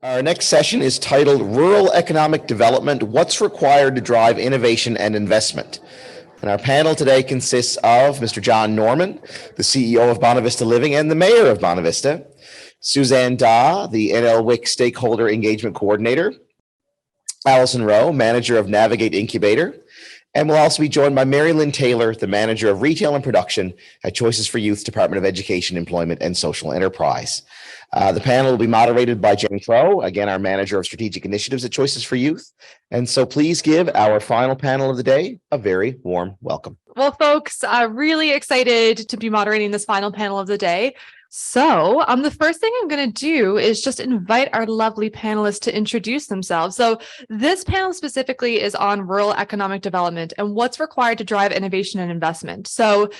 Our next session is titled Rural Economic Development, What's Required to Drive Innovation and Investment? And our panel today consists of Mr. John Norman, the CEO of Bonavista Living and the Mayor of Bonavista, Susanne Dawe, the NLWIC Stakeholder Engagement Coordinator, Allison Rowe, Manager of Navigate Incubator, and we'll also be joined by Mari-Lynn Taylor, the Manager of Retail and Production at Choices for Youth, Department of Education, Employment, and Social Enterprise. The panel will be moderated by Jen Crowe, again, our Manager of Strategic Initiatives at Choices for Youth. And so please give our final panel of the day a very warm welcome. Well, folks, really excited to be moderating this final panel of the day. So the first thing I'm going to do is just invite our lovely panelists to introduce themselves. So this panel specifically is on rural economic development and what's required to drive innovation and investment. So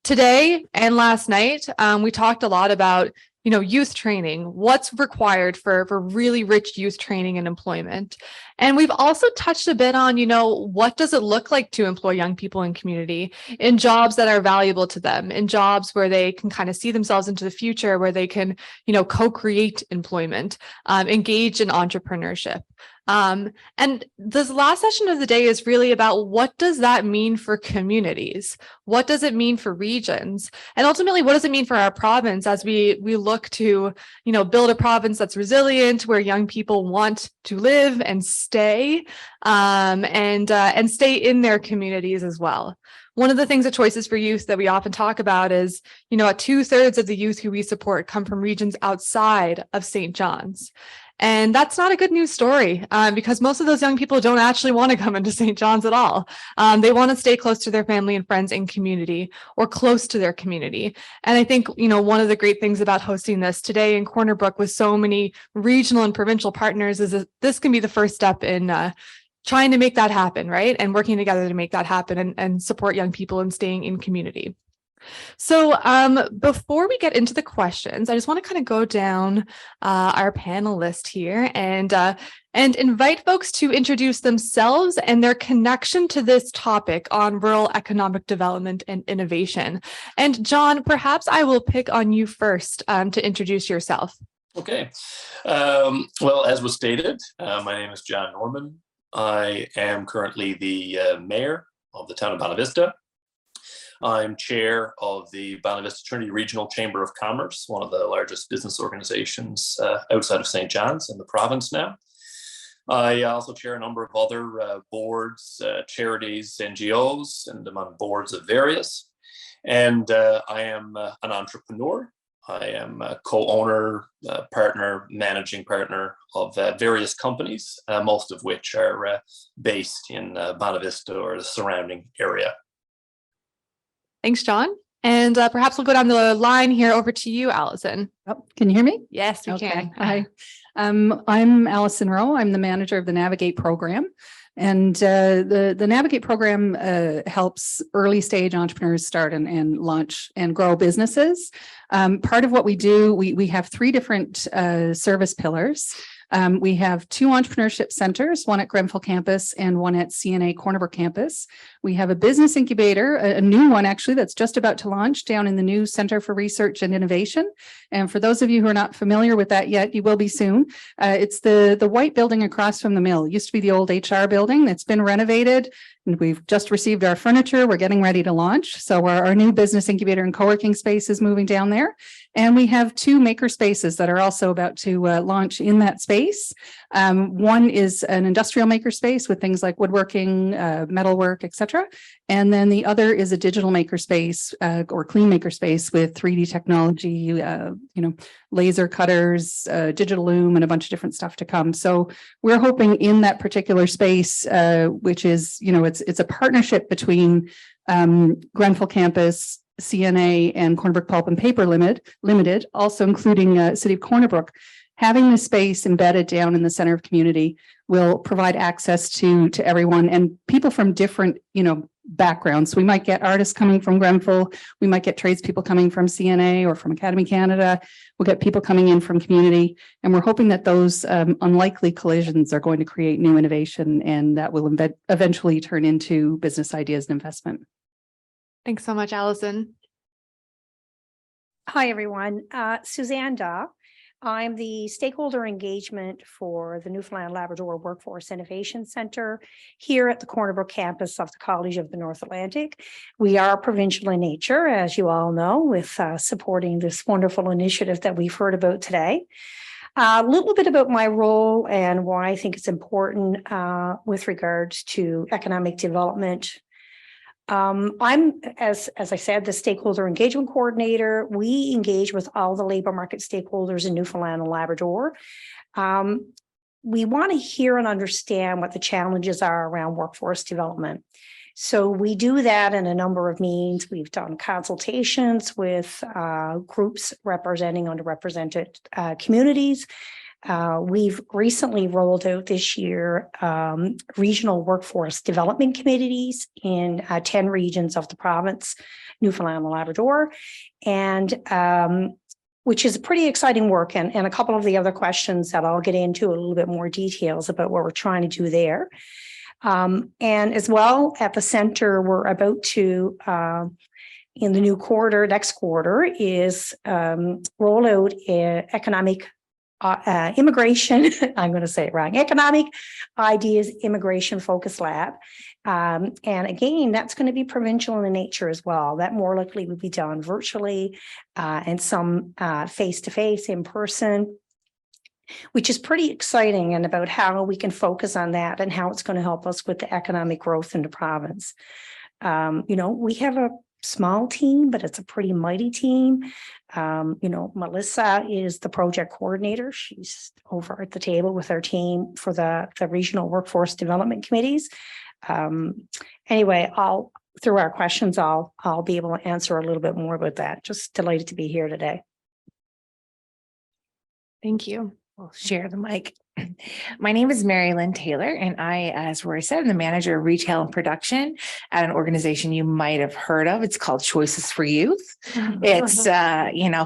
today and last night, we talked a lot about youth training, what's required for really rich youth training and employment. And we've also touched a bit on, what does it look like to employ young people in community in jobs that are valuable to them, in jobs where they can kind of see themselves into the future, where they can, co-create employment, engage in entrepreneurship. And this last session of the day is really about what does that mean for communities? What does it mean for regions? And ultimately, what does it mean for our province as we look to, build a province that's resilient, where young people want to live and stay, and stay in their communities as well. One of the things at Choices for Youth that we often talk about is, 2/3 of the youth who we support come from regions outside of St. John's. And that's not a good news story because most of those young people don't actually want to come into St. John's at all. They want to stay close to their family and friends in community or close to their community. And I think, one of the great things about hosting this today in Corner Brook with so many regional and provincial partners is that this can be the first step in trying to make that happen, right? And working together to make that happen and support young people in staying in community. So before we get into the questions, I just want to kind of go down our panel list here and invite folks to introduce themselves and their connection to this topic on rural economic development and innovation. And John, perhaps I will pick on you first to introduce yourself. Okay. Well, as was stated, my name is John Norman. I am currently the mayor of the town of Bonavista. I'm chair of the Bonavista Trinity Regional Chamber of Commerce, one of the largest business organizations outside of St. John's in the province now. I also chair a number of other boards, charities, NGOs, and I'm on boards of various. And I am an entrepreneur. I am a co-owner, partner, managing partner of various companies, most of which are based in Bonavista or the surrounding area. Thanks, John. And perhaps we'll go down the line here over to you, Allison. Oh, can you hear me? Yes, we can. Hi. I'm Allison Rowe. I'm the manager of the Navigate program. And the Navigate program helps early stage entrepreneurs start and launch and grow businesses. Part of what we do, we have 3 different service pillars. We have 2 entrepreneurship centers, one at Grenfell campus and one at CNA Corner Brook campus. We have a business incubator, a new one actually that's just about to launch down in the new Center for Research and Innovation. And for those of you who are not familiar with that yet, you will be soon. It's the white building across from the mill. It used to be the old HR building. It's been renovated. And we've just received our furniture. We're getting ready to launch. So our new business incubator and co-working space is moving down there. And we have 2 maker spaces that are also about to launch in that space. One is an industrial maker space with things like woodworking, metalwork, etc. And then the other is a digital maker space or clean maker space with 3D technology, laser cutters, digital loom, and a bunch of different stuff to come. So we're hoping in that particular space, which is, it's a partnership between Grenfell campus, CNA, and Corner Brook Pulp and Paper Limited, also including City of Corner Brook. Having the space embedded down in the center of community will provide access to everyone and people from different, backgrounds. So we might get artists coming from Grenfell. We might get tradespeople coming from CNA or from Academy Canada. We'll get people coming in from community. And we're hoping that those unlikely collisions are going to create new innovation and that will eventually turn into business ideas and investment. Thanks so much, Allison. Hi, everyone. Susanne Dawe. I'm the stakeholder engagement for the Newfoundland Labrador Workforce Innovation Center here at the Corner Brook campus of the College of the North Atlantic. We are provincial in nature, as you all know, with supporting this wonderful initiative that we've heard about today. A little bit about my role and why I think it's important with regards to economic development. I'm, as I said, the stakeholder engagement coordinator. We engage with all the labor market stakeholders in Newfoundland and Labrador. We want to hear and understand what the challenges are around workforce development. So we do that in a number of means. We've done consultations with groups representing underrepresented communities. We've recently rolled out this year regional workforce development committees in 10 regions of the province, Newfoundland and Labrador, and which is pretty exciting work. And a couple of the other questions that I'll get into a little bit more details about what we're trying to do there. And as well at the center, we're about to, in the new quarter, next quarter, is roll out economic immigration, I'm going to say it wrong, economic ideas immigration focus lab. And again, that's going to be provincial in nature as well. That more likely would be done virtually and some face-to-face in person, which is pretty exciting, and about how we can focus on that and how it's going to help us with the economic growth in the province. We have a small team, but it's a pretty mighty team. Melissa is the project coordinator. She's over at the table with our team for the regional workforce development committees. Anyway, through our questions, I'll be able to answer a little bit more about that. Just delighted to be here today. Thank you. We'll share the mic. My name is Mari-Lynn Taylor, and I, as Rory said, am the manager of retail and production at an organization you might have heard of. It's called Choices for Youth. It's,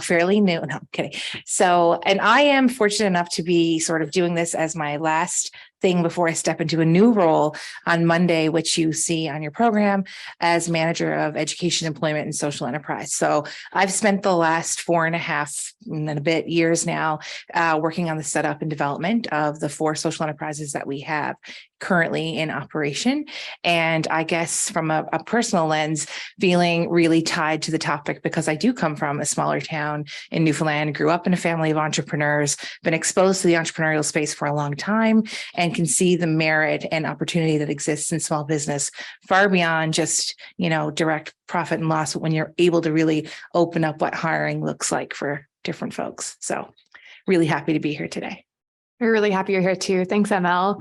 fairly new. No, I'm kidding. So, and I am fortunate enough to be sort of doing this as my last thing before I step into a new role on Monday, which you see on your program as manager of education, employment, and social enterprise. So I've spent the last 4.5 and a bit years now working on the setup and development of the 4 social enterprises that we have currently in operation. And I guess from a personal lens, feeling really tied to the topic because I do come from a smaller town in Newfoundland, grew up in a family of entrepreneurs, been exposed to the entrepreneurial space for a long time, and can see the merit and opportunity that exists in small business far beyond just, direct profit and loss, when you're able to really open up what hiring looks like for different folks. So really happy to be here today. We're really happy you're here too. Thanks, ML.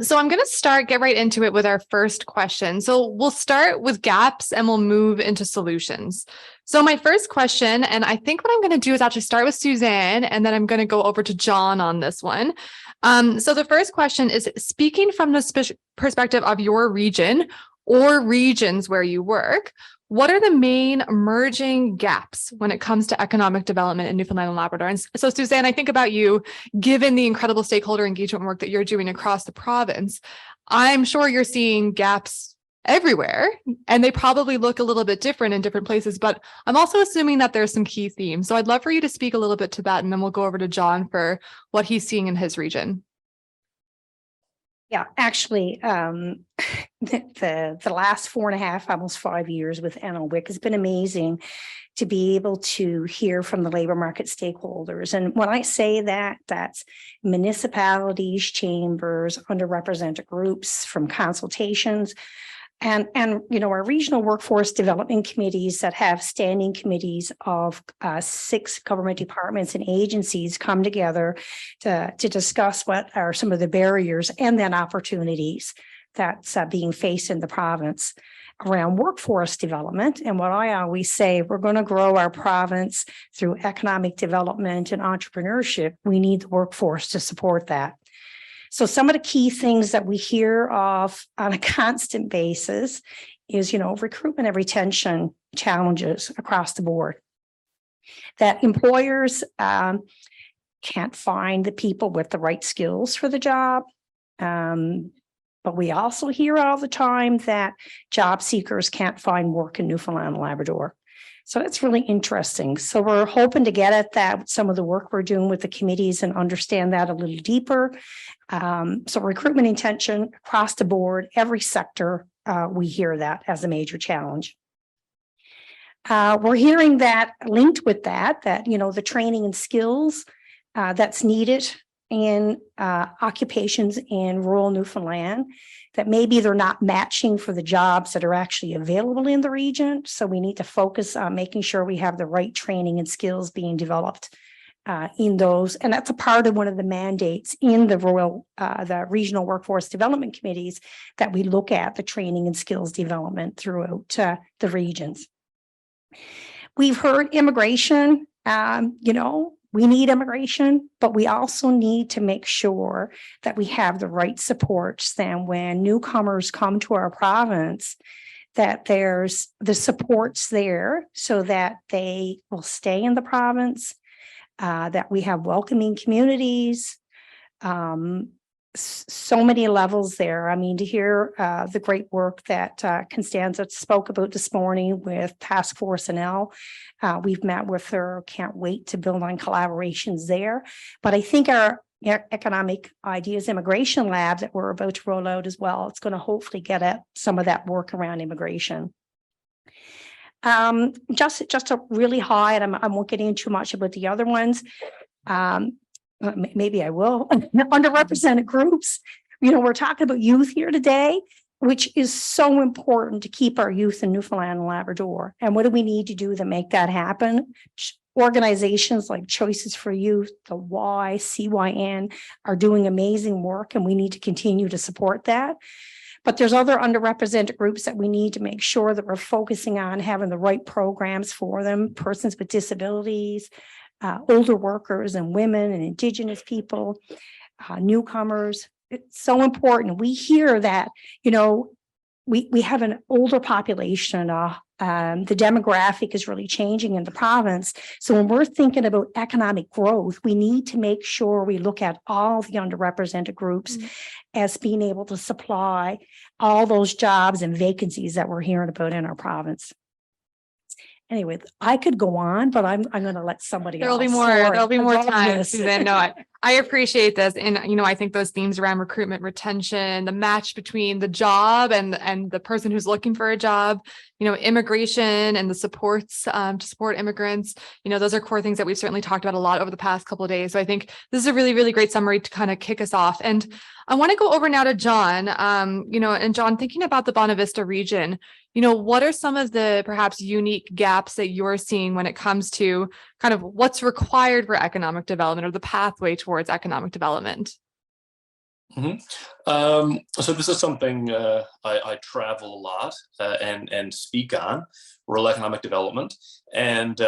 So I'm going to get right into it with our first question. So we'll start with gaps and we'll move into solutions. So my first question, and I think what I'm going to do is actually start with Susanne, and then I'm going to go over to John on this one. So the first question is, speaking from the perspective of your region or regions where you work, what are the main emerging gaps when it comes to economic development in Newfoundland and Labrador? And so, Susanne, I think about you, given the incredible stakeholder engagement work that you're doing across the province, I'm sure you're seeing gaps everywhere, and they probably look a little bit different in different places, but I'm also assuming that there's some key themes. So I'd love for you to speak a little bit to that, and then we'll go over to John for what he's seeing in his region. Yeah, actually, the last 4.5, almost 5 years with NLWIC has been amazing to be able to hear from the labor market stakeholders. And when I say that, that's municipalities, chambers, underrepresented groups, from consultations, and our regional workforce development committees that have standing committees of 6 government departments and agencies come together to discuss what are some of the barriers and then opportunities that's being faced in the province around workforce development. And what I always say, we're going to grow our province through economic development and entrepreneurship. We need the workforce to support that. So some of the key things that we hear of on a constant basis is, recruitment and retention challenges across the board. That employers can't find the people with the right skills for the job. But we also hear all the time that job seekers can't find work in Newfoundland and Labrador. So that's really interesting. So we're hoping to get at that, some of the work we're doing with the committees and understand that a little deeper. So recruitment intention across the board, every sector, we hear that as a major challenge. We're hearing that linked with that, the training and skills that's needed in occupations in rural Newfoundland, that maybe they're not matching for the jobs that are actually available in the region. So we need to focus on making sure we have the right training and skills being developed in those. And that's a part of one of the mandates in the regional workforce development committees, that we look at the training and skills development throughout the regions. We've heard immigration, we need immigration, but we also need to make sure that we have the right supports. Then when newcomers come to our province, that there's the supports there so that they will stay in the province, that we have welcoming communities, so many levels there. I mean, to hear the great work that Constanza spoke about this morning with Task Force NL. We've met with her, can't wait to build on collaborations there. But I think our Economic Ideas Immigration Lab that we're about to roll out as well, it's going to hopefully get at some of that work around immigration. Just a really high, and I won't get into too much about the other ones. Maybe I will. Underrepresented groups. We're talking about youth here today, which is so important to keep our youth in Newfoundland and Labrador. And what do we need to do to make that happen? Organizations like Choices for Youth, the Y, CYN are doing amazing work, and we need to continue to support that. But there's other underrepresented groups that we need to make sure that we're focusing on having the right programs for them, persons with disabilities, older workers and women and Indigenous people, newcomers. It's so important. We hear that, we have an older population. The demographic is really changing in the province. So when we're thinking about economic growth, we need to make sure we look at all the underrepresented groups as being able to supply all those jobs and vacancies that we're hearing about in our province. Anyway, I could go on, but I'm going to let somebody else. There'll be more time, Susanne. No, I appreciate this. And, I think those themes around recruitment, retention, the match between the job and the person who's looking for a job, immigration and the supports to support immigrants, those are core things that we've certainly talked about a lot over the past couple of days. So I think this is a really, really great summary to kind of kick us off. And I want to go over now to John, and John, thinking about the Bonavista region, what are some of the perhaps unique gaps that you're seeing when it comes to kind of what's required for economic development or the pathway towards economic development? So this is something I travel a lot and speak on, rural economic development. And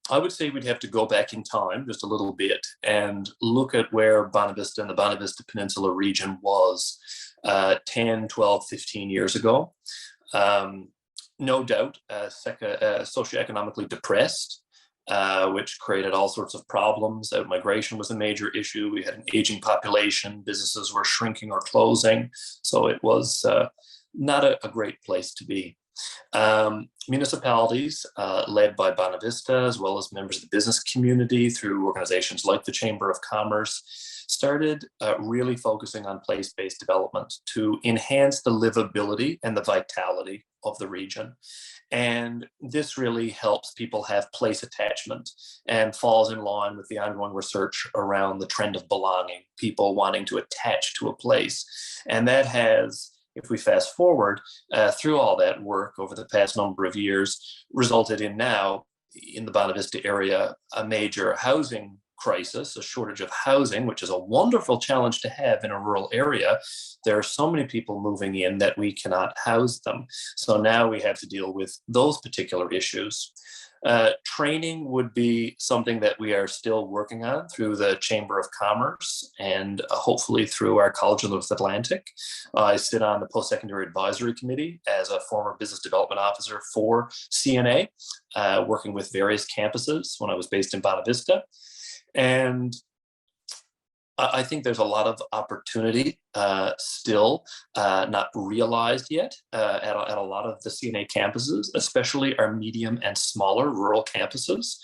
I would say we'd have to go back in time just a little bit and look at where Bonavista and the Bonavista Peninsula region was 10, 12, 15 years ago. No doubt, socioeconomically depressed, which created all sorts of problems. Migration was a major issue. We had an aging population. Businesses were shrinking or closing. So it was not a great place to be. Municipalities led by Bonavista, as well as members of the business community through organizations like the Chamber of Commerce, started really focusing on place-based development to enhance the livability and the vitality of the region. And this really helps people have place attachment and falls in line with the ongoing research around the trend of belonging, people wanting to attach to a place. And that has, if we fast forward through all that work over the past number of years, resulted in now in the Bonavista area, a major housing crisis, a shortage of housing, which is a wonderful challenge to have in a rural area. There are so many people moving in that we cannot house them. So now we have to deal with those particular issues. Training would be something that we are still working on through the Chamber of Commerce and hopefully through our College of the North Atlantic. I sit on the Post-Secondary Advisory Committee as a former business development officer for CNA, working with various campuses when I was based in Bonavista. And I think there's a lot of opportunity still not realized yet at a lot of the CNA campuses, especially our medium and smaller rural campuses.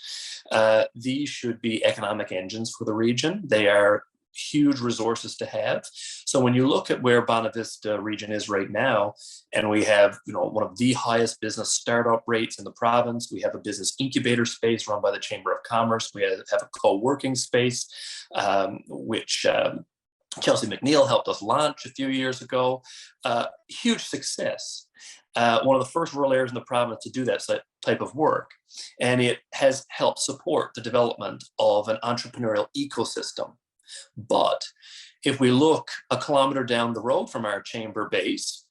These should be economic engines for the region. They are huge resources to have. So when you look at where Bonavista region is right now, and we have, one of the highest business startup rates in the province, we have a business incubator space run by the Chamber of Commerce, we have a co-working space, which Chelsea McNeil helped us launch a few years ago. Huge success. One of the first rural areas in the province to do that type of work. And it has helped support the development of an entrepreneurial ecosystem. But if we look a kilometer down the road from our chamber base,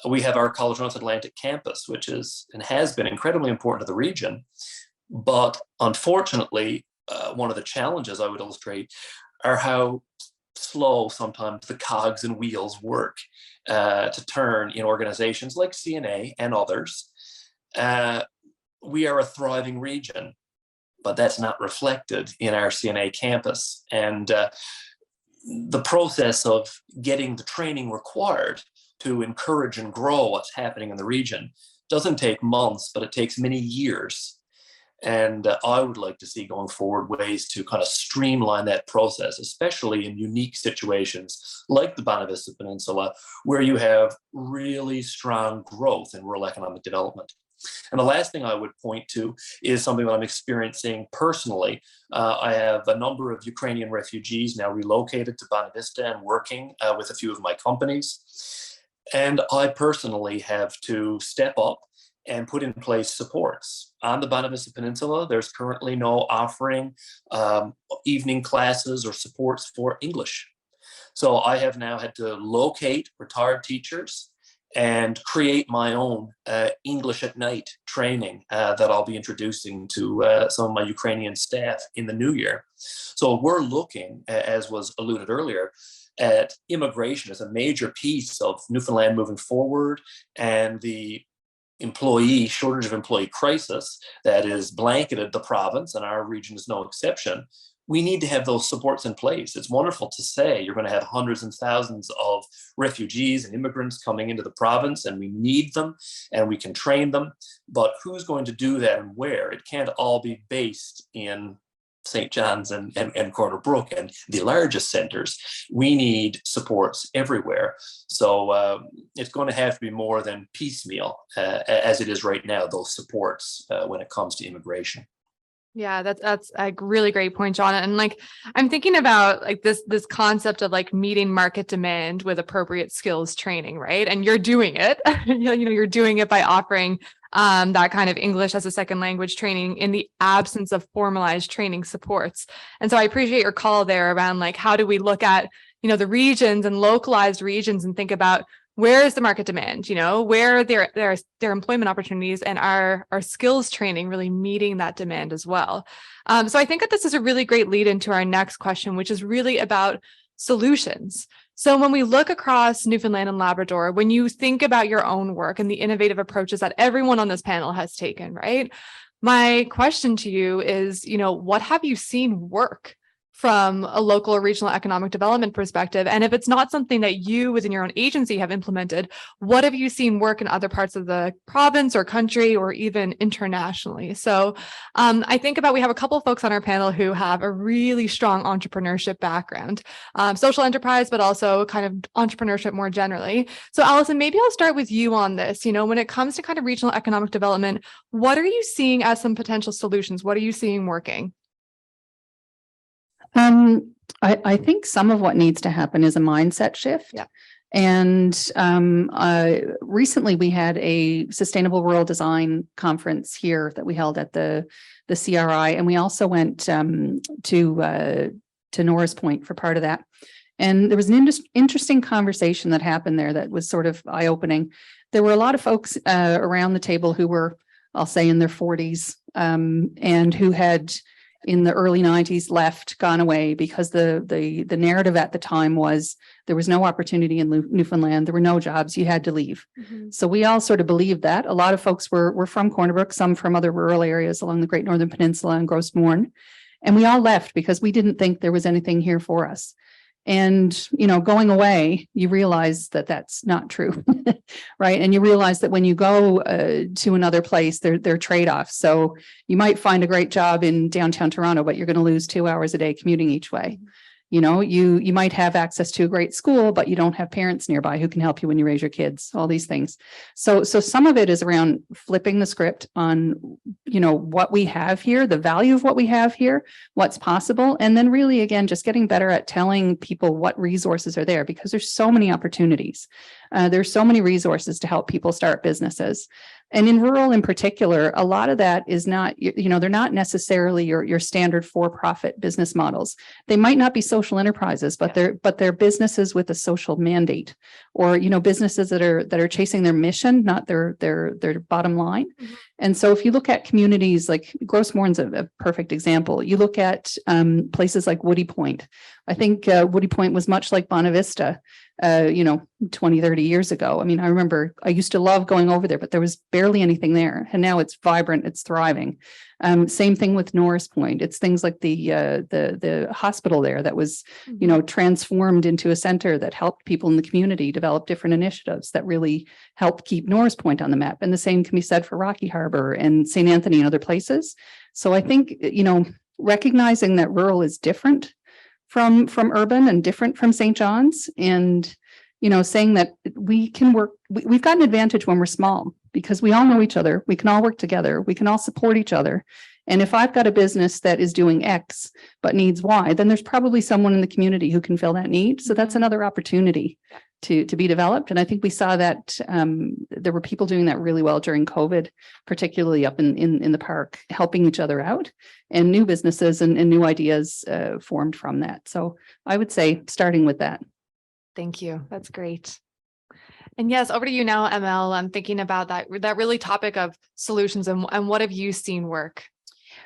we have our College North Atlantic campus, which is and has been incredibly important to the region. But unfortunately, one of the challenges I would illustrate are how slow sometimes the cogs and wheels work to turn in organizations like CNA and others. We are a thriving region, but that's not reflected in our CNA campus. And the process of getting the training required to encourage and grow what's happening in the region doesn't take months, but it takes many years. And I would like to see going forward ways to kind of streamline that process, especially in unique situations like the Bonavista Peninsula, where you have really strong growth in rural economic development. And the last thing I would point to is something that I'm experiencing personally. I have a number of Ukrainian refugees now relocated to Bonavista and working with a few of my companies. And I personally have to step up and put in place supports. On the Bonavista Peninsula, there's currently no offering evening classes or supports for English. So I have now had to locate retired teachers and create my own English at night training that I'll be introducing to some of my Ukrainian staff in the new year. So we're looking, as was alluded earlier, at immigration as a major piece of Newfoundland moving forward, and the shortage of employee crisis that is blanketed the province, and our region is no exception. We need to have those supports in place. It's wonderful to say you're going to have hundreds and thousands of refugees and immigrants coming into the province, and we need them and we can train them. But who's going to do that and where? It can't all be based in St. John's and Corner Brook and the largest centers. We need supports everywhere. So it's going to have to be more than piecemeal as it is right now, those supports when it comes to immigration. Yeah, that's a really great point, John. And I'm thinking about this concept of meeting market demand with appropriate skills training, right? And you're doing it. You're doing it by offering that kind of English as a second language training in the absence of formalized training supports. And so I appreciate your call there around how do we look at the regions and localized regions and think about where is the market demand, where there are employment opportunities, and our skills training really meeting that demand as well. So I think that this is a really great lead into our next question, which is really about solutions. So when we look across Newfoundland and Labrador, when you think about your own work and the innovative approaches that everyone on this panel has taken, right? My question to you is, what have you seen work from a local or regional economic development perspective? And if it's not something that you within your own agency have implemented, what have you seen work in other parts of the province or country or even internationally? So I think we have a couple of folks on our panel who have a really strong entrepreneurship background, social enterprise, but also kind of entrepreneurship more generally. So Allison, maybe I'll start with you on this. When it comes to kind of regional economic development, what are you seeing as some potential solutions? What are you seeing working? I think some of what needs to happen is a mindset shift. Yeah. And recently we had a sustainable rural design conference here that we held at the CRI, and we also went to Norris Point for part of that. And there was an interesting conversation that happened there that was sort of eye-opening. There were a lot of folks around the table who were, I'll say, in their 40s, and who had in the early 90s gone away because the narrative at the time was there was no opportunity in Newfoundland. There were no jobs. You had to leave. Mm-hmm. So we all sort of believed that. A lot of folks were from Corner Brook, some from other rural areas along the Great Northern Peninsula and Gross Mourne. And we all left because we didn't think there was anything here for us. And, going away, you realize that that's not true, right? And you realize that when you go to another place, there are trade-offs. So you might find a great job in downtown Toronto, but you're going to lose 2 hours a day commuting each way. You might have access to a great school, but you don't have parents nearby who can help you when you raise your kids, all these things. So some of it is around flipping the script on, what we have here, the value of what we have here, what's possible. And then really, again, just getting better at telling people what resources are there, because there's so many opportunities. There's so many resources to help people start businesses. And in rural in particular, a lot of that is not, they're not necessarily your standard for-profit business models. They might not be social enterprises, but they're businesses with a social mandate, or, businesses that are chasing their mission, not their bottom line. Mm-hmm. And so if you look at communities like Grosse Moor's a perfect example. You look at places like Woody Point. I think Woody Point was much like Bonavista, 20, 30 years ago. I mean, I remember I used to love going over there, but there was barely anything there. And now it's vibrant, it's thriving. Same thing with Norris Point. It's things like the hospital there that was, transformed into a center that helped people in the community develop different initiatives that really helped keep Norris Point on the map. And the same can be said for Rocky Harbor and St. Anthony and other places. So I think, recognizing that rural is different from urban and different from St. John's, and saying that we can work, we've got an advantage when we're small because we all know each other, we can all work together, we can all support each other. And if I've got a business that is doing X but needs Y, then there's probably someone in the community who can fill that need. So that's another opportunity to be developed. And I think we saw that there were people doing that really well during COVID, particularly up in the park, helping each other out, and new businesses and new ideas formed from that. So I would say starting with that. Thank you. That's great. And yes, over to you now, ML. I'm thinking about that really topic of solutions and what have you seen work?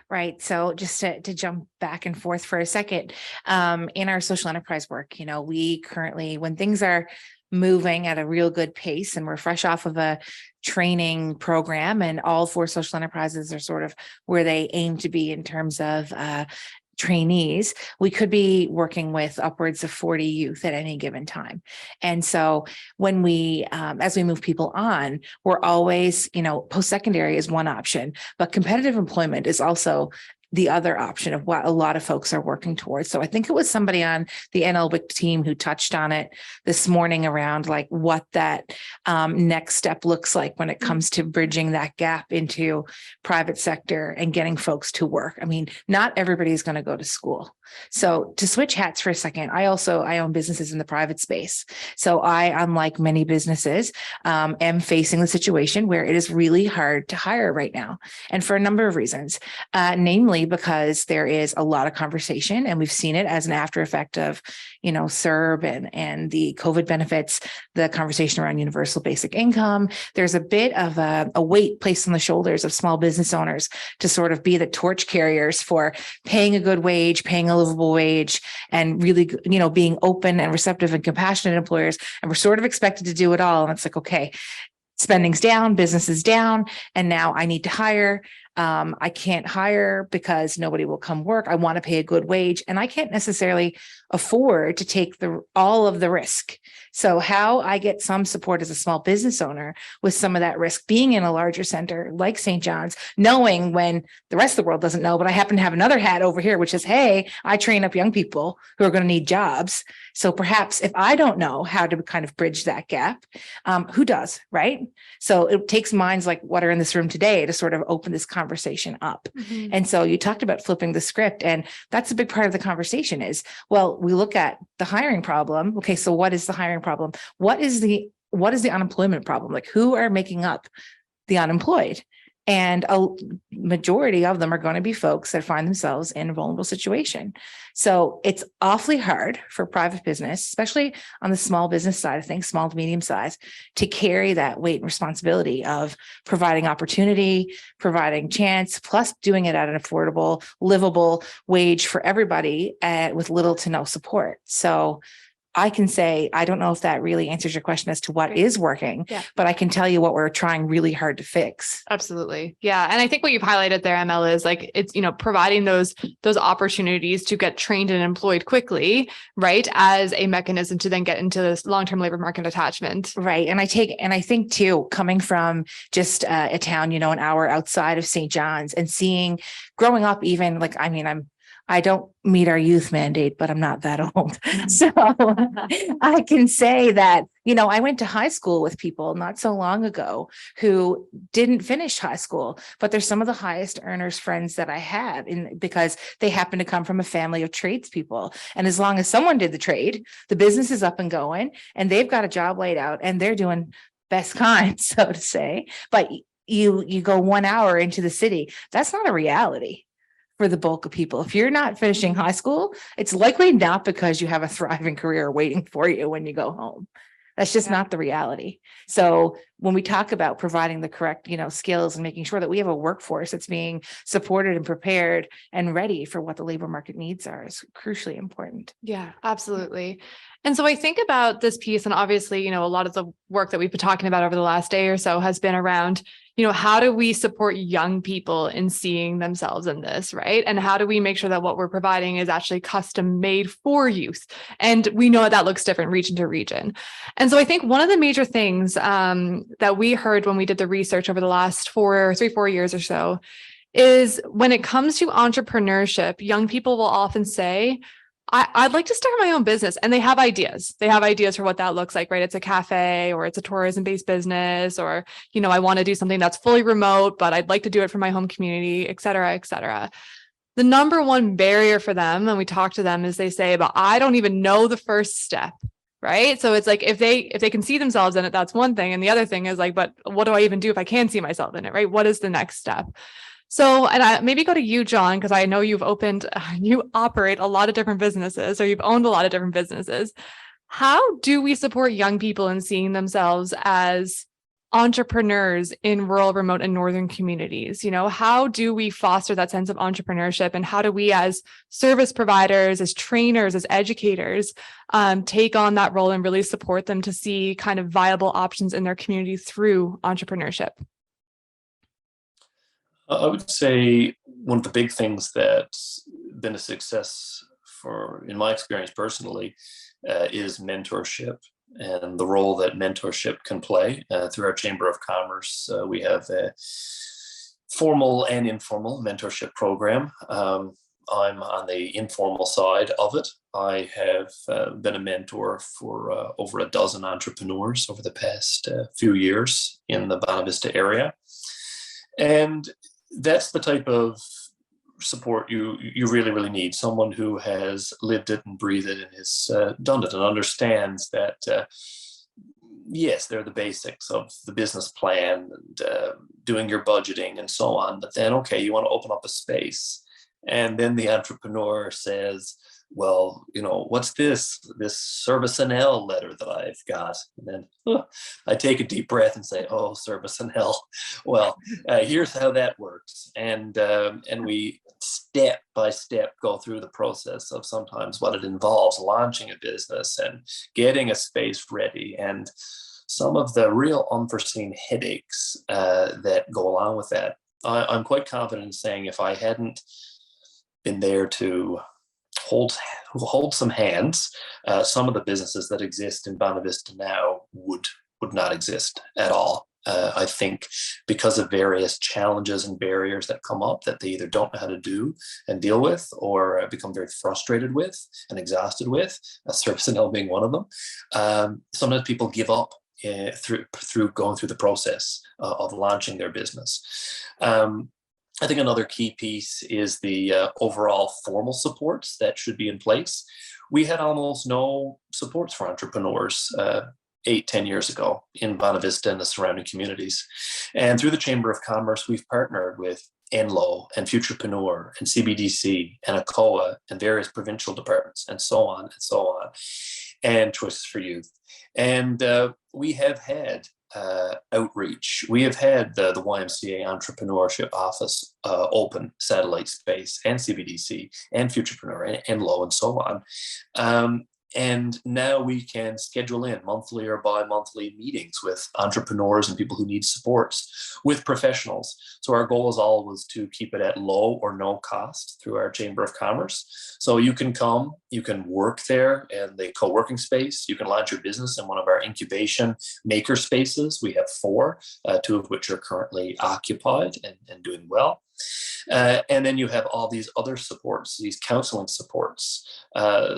Right. So just to jump back and forth for a second, in our social enterprise work, we currently, when things are moving at a real good pace and we're fresh off of a training program, and all 4 social enterprises are sort of where they aim to be in terms of trainees, we could be working with upwards of 40 youth at any given time. And so when we, as we move people on, we're always, post-secondary is one option, but competitive employment is also the other option of what a lot of folks are working towards. So I think it was somebody on the NLWIC team who touched on it this morning around like what that next step looks like when it comes to bridging that gap into private sector and getting folks to work. I mean, not everybody's going to go to school. So to switch hats for a second, I own businesses in the private space. So I, unlike many businesses, am facing the situation where it is really hard to hire right now. And for a number of reasons, namely because there is a lot of conversation, and we've seen it as an after effect of, CERB and the COVID benefits, the conversation around universal basic income. There's a bit of a weight placed on the shoulders of small business owners to sort of be the torch carriers for paying a good wage, paying a livable wage, and really, being open and receptive and compassionate employers. And we're sort of expected to do it all. And it's like, okay, spending's down, business is down, and now I need to hire. I can't hire because nobody will come work. I want to pay a good wage, and I can't necessarily afford to take all of the risk. So how I get some support as a small business owner with some of that risk, being in a larger center like St. John's, knowing when the rest of the world doesn't know, but I happen to have another hat over here, which is, hey, I train up young people who are going to need jobs. So perhaps if I don't know how to kind of bridge that gap, who does, right? So it takes minds like what are in this room today to sort of open this conversation up. Mm-hmm. And so you talked about flipping the script, and that's a big part of the conversation is, well, we look at the hiring problem. Okay, so what is the hiring problem? What is the unemployment problem? Like, who are making up the unemployed? And a majority of them are going to be folks that find themselves in a vulnerable situation. So it's awfully hard for private business, especially on the small business side of things, small to medium size, to carry that weight and responsibility of providing opportunity, providing chance, plus doing it at an affordable, livable wage for everybody with little to no support. So I can say, I don't know if that really answers your question as to what Right. is working, Yeah. but I can tell you what we're trying really hard to fix. Absolutely. Yeah. And I think what you've highlighted there, ML, is like it's, providing those opportunities to get trained and employed quickly, right? As a mechanism to then get into this long-term labor market attachment. Right. And I think too, coming from just a town, an hour outside of St. John's and growing up, even like, I don't meet our youth mandate, but I'm not that old. So I can say that, I went to high school with people not so long ago who didn't finish high school, but they're some of the highest earners friends that I have because they happen to come from a family of tradespeople. And as long as someone did the trade, the business is up and going and they've got a job laid out and they're doing best kind, so to say. But you go 1 hour into the city, that's not a reality for the bulk of people. If you're not finishing high school, it's likely not because you have a thriving career waiting for you when you go home. That's just not the reality. So when we talk about providing the correct, skills and making sure that we have a workforce that's being supported and prepared and ready for what the labor market needs are is crucially important. Yeah, absolutely. And so I think about this piece, and obviously, a lot of the work that we've been talking about over the last day or so has been around, how do we support young people in seeing themselves in this, right? And how do we make sure that what we're providing is actually custom made for youth? And we know that looks different region to region. And so I think one of the major things that we heard when we did the research over the last 4 years or so is when it comes to entrepreneurship, young people will often say, I'd like to start my own business. And they have ideas. They have ideas for what that looks like, right? It's a cafe or it's a tourism-based business, or, I want to do something that's fully remote, but I'd like to do it for my home community, et cetera, et cetera. The number one barrier for them, when we talk to them, is they say, but I don't even know the first step. Right. So it's like, if they can see themselves in it, that's one thing. And the other thing is like, but what do I even do if I can see myself in it? Right. What is the next step? So, and I maybe go to you, John, because I know you operate a lot of different businesses, or you've owned a lot of different businesses. How do we support young people in seeing themselves as entrepreneurs in rural, remote, and northern communities? How do we foster that sense of entrepreneurship, and how do we, as service providers, as trainers, as educators, take on that role and really support them to see kind of viable options in their community through entrepreneurship? I would say one of the big things that's been a success in my experience personally, is mentorship and the role that mentorship can play. Through our Chamber of Commerce, we have a formal and informal mentorship program. I'm on the informal side of it. I have been a mentor for over a dozen entrepreneurs over the past few years in the Bonavista area. And that's the type of support you really, really need. Someone who has lived it and breathed it and has done it and understands that, yes, they're the basics of the business plan and doing your budgeting and so on. But then, okay, you want to open up a space. And then the entrepreneur says, well, what's this service NL letter that I've got? And then I take a deep breath and say, oh, service NL. Well, here's how that works. And we step by step go through the process of sometimes what it involves, launching a business and getting a space ready, and some of the real unforeseen headaches that go along with that. I'm quite confident in saying if I hadn't been there to hold some hands, some of the businesses that exist in Bonavista now would not exist at all. I think because of various challenges and barriers that come up that they either don't know how to do and deal with, or become very frustrated with and exhausted with, service NL being one of them. Sometimes people give up through going through the process of launching their business. I think another key piece is the overall formal supports that should be in place. We had almost no supports for entrepreneurs 8-10 years ago in Bonavista and the surrounding communities. And through the Chamber of Commerce, we've partnered with NLO and Futurepreneur and CBDC and ACOA and various provincial departments and so on, and Choices for Youth. And we have had outreach. We have had the YMCA Entrepreneurship Office open satellite space, and CBDC and Futurepreneur and NLO and so on. And now we can schedule in monthly or bi-monthly meetings with entrepreneurs and people who need supports with professionals. So our goal is always to keep it at low or no cost through our Chamber of Commerce. So you can come, you can work there in the co-working space. You can launch your business in one of our incubation maker spaces. We have 4, 2 of which are currently occupied and doing well. And then you have all these other supports, these counseling supports.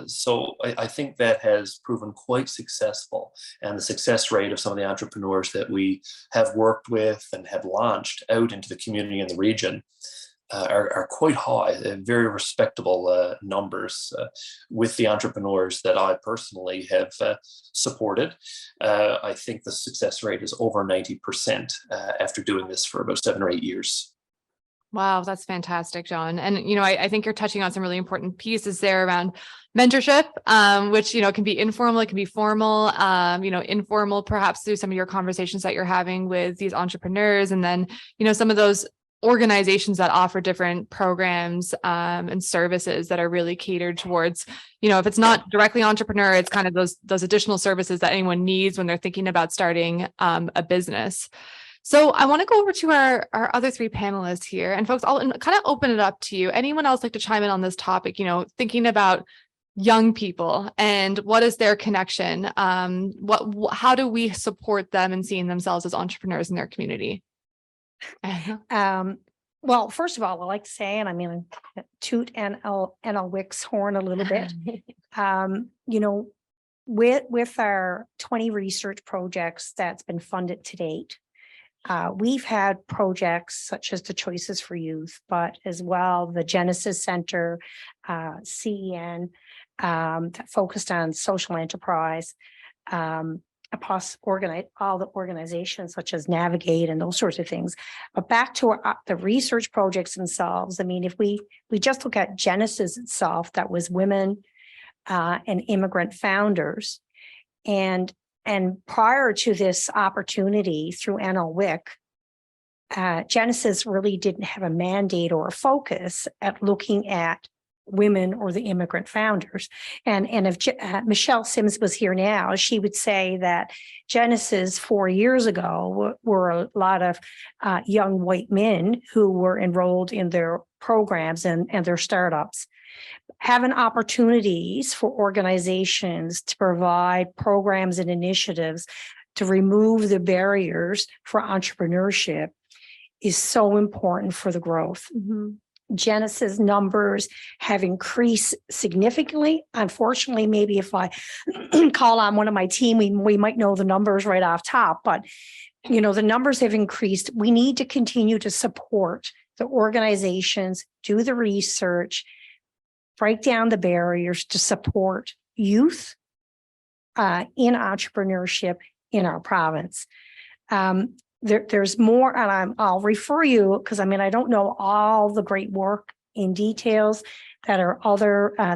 So I think that has proven quite successful. And the success rate of some of the entrepreneurs that we have worked with and have launched out into the community and the region are quite high, very respectable numbers with the entrepreneurs that I personally have supported. I think the success rate is over 90% after doing this for about 7 or 8 years. Wow, that's fantastic, John. And, I think you're touching on some really important pieces there around mentorship, which, can be informal, it can be formal, informal, perhaps through some of your conversations that you're having with these entrepreneurs. And then, some of those organizations that offer different programs and services that are really catered towards, if it's not directly entrepreneur, it's kind of those additional services that anyone needs when they're thinking about starting a business. So I want to go over to our other 3 panelists here, and folks, I'll kind of open it up to you. Anyone else like to chime in on this topic, thinking about young people and what is their connection? How do we support them in seeing themselves as entrepreneurs in their community? Well, first of all, I like to say, and I'm going to toot NLWIC's horn a little bit, with our 20 research projects that's been funded to date, we've had projects such as the Choices for Youth, but as well the Genesis Center, CEN, that focused on social enterprise, all the organizations such as Navigate and those sorts of things. But back to the research projects themselves, I mean, if we just look at Genesis itself, that was women and immigrant founders. And prior to this opportunity through NLWIC, Genesis really didn't have a mandate or a focus at looking at women or the immigrant founders. And if Michelle Sims was here now, she would say that Genesis 4 years ago were a lot of young white men who were enrolled in their programs and their startups. Having opportunities for organizations to provide programs and initiatives to remove the barriers for entrepreneurship is so important for the growth. Mm-hmm. Genesis numbers have increased significantly. Unfortunately, maybe if I call on one of my team, we might know the numbers right off top, but the numbers have increased. We need to continue to support the organizations, do the research, break down the barriers to support youth in entrepreneurship in our province. There's more, and I'll refer you, because I don't know all the great work in details that are